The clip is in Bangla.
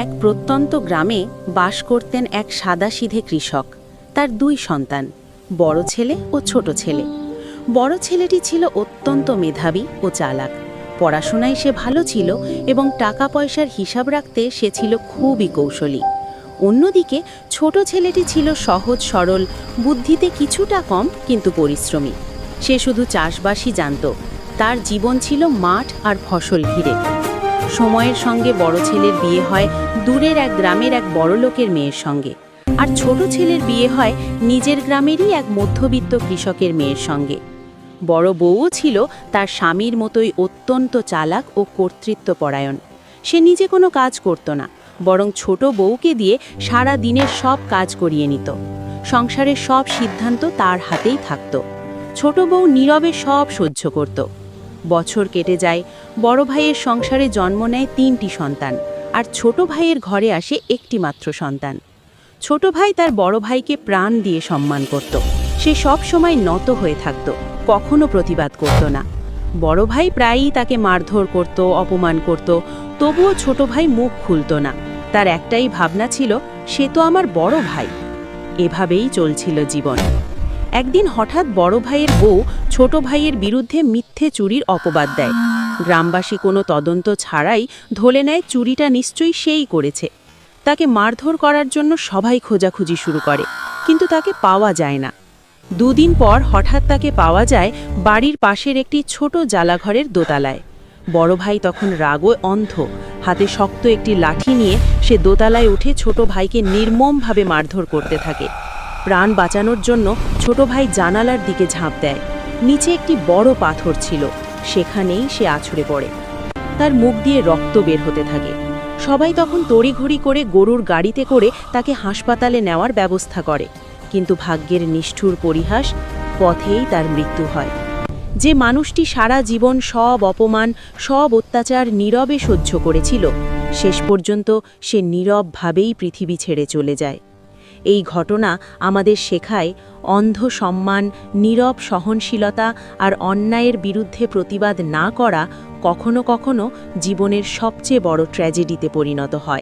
এক প্রত্যন্ত গ্রামে বাস করতেন এক সাদাসিধে কৃষক। তার দুই সন্তান, বড় ছেলে ও ছোট ছেলে। বড় ছেলেটি ছিল অত্যন্ত মেধাবী ও চালাক। পড়াশোনায় সে ভালো ছিল এবং টাকা পয়সার হিসাব রাখতে সে ছিল খুবই কৌশলী। অন্যদিকে ছোট ছেলেটি ছিল সহজ সরল, বুদ্ধিতে কিছুটা কম কিন্তু পরিশ্রমী। সে শুধু চাষবাসই জানত। তার জীবন ছিল মাঠ আর ফসল ঘিরে। সময়ের সঙ্গে বড় ছেলের বিয়ে হয় দূরের এক গ্রামের এক বড়লোকের মেয়ের সঙ্গে, আর ছোট ছেলের বিয়ে হয় নিজের গ্রামেরই এক মধ্যবিত্ত কৃষকের মেয়ের সঙ্গে। বড় বউও ছিল তার স্বামীর মতোই অত্যন্ত চালাক ও কর্তৃত্বপরায়ণ। সে নিজে কোনো কাজ করত না, বরং ছোট বউকে দিয়ে সারা দিনের সব কাজ করিয়ে নিত। সংসারের সব সিদ্ধান্ত তার হাতেই থাকত। ছোট বউ নীরবে সব সহ্য করত। বছর কেটে যায়। বড় ভাইয়ের সংসারে জন্ম নেয় ৩টি সন্তান, আর ছোট ভাইয়ের ঘরে আসে একটি মাত্র সন্তান। ছোট ভাই তার বড় ভাইকে প্রাণ দিয়ে সম্মান করত। সে সব সময় নত হয়ে থাকত, কখনো প্রতিবাদ করত না। বড় ভাই প্রায়ই তাকে মারধর করত, অপমান করত, তবুও ছোট ভাই মুখ খুলত না। তার একটাই ভাবনা ছিল, সে তো আমার বড় ভাই। এভাবেই চলছিল জীবন। একদিন হঠাৎ বড় ভাইয়ের বউ ছোট ভাইয়ের বিরুদ্ধে মিথ্যে চুরির অপবাদ দেয়। গ্রামবাসী কোনো তদন্ত ছাড়াই ধরে নেয় চুরিটা নিশ্চয়ই সেই করেছে। তাকে মারধর করার জন্য সবাই খোঁজাখুঁজি শুরু করে, কিন্তু তাকে পাওয়া যায় না। দুদিন পর হঠাৎ তাকে পাওয়া যায় বাড়ির পাশের একটি ছোট জ্বালাঘরের দোতলায়। বড় ভাই তখন রাগে অন্ধ। হাতে শক্ত একটি লাঠি নিয়ে সে দোতলায় উঠে ছোট ভাইকে নির্মমভাবে মারধর করতে থাকে। প্রাণ বাঁচানোর জন্য ছোট ভাই জানালার দিকে ঝাঁপ দেয়। নিচে একটি বড় পাথর ছিল, সেখানেই সে আছড়ে পড়ে। তার মুখ দিয়ে রক্ত বের হতে থাকে। সবাই তখন তড়িঘড়ি করে গরুর গাড়িতে করে তাকে হাসপাতালে নেওয়ার ব্যবস্থা করে, কিন্তু ভাগ্যের নিষ্ঠুর পরিহাস, পথেই তার মৃত্যু হয়। যে মানুষটি সারা জীবন সব অপমান, সব অত্যাচার নীরবে সহ্য করেছিল, শেষ পর্যন্ত সে নীরবভাবেই পৃথিবী ছেড়ে চলে যায়। এই ঘটনা আমাদের শেখায়, অন্ধ সম্মান, নীরব সহনশীলতা আর অন্যায়ের বিরুদ্ধে প্রতিবাদ না করা কখনো কখনো জীবনের সবচেয়ে বড় ট্র্যাজেডিতে পরিণত হয়।